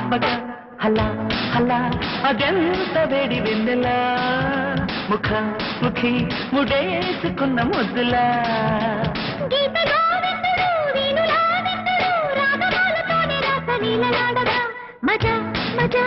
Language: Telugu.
ఆపగా హలా హలా అదెంత వేడి వెన్నెలా ముఖ ముఖి ముడేసుకున్న ముద్దులా మజా మజా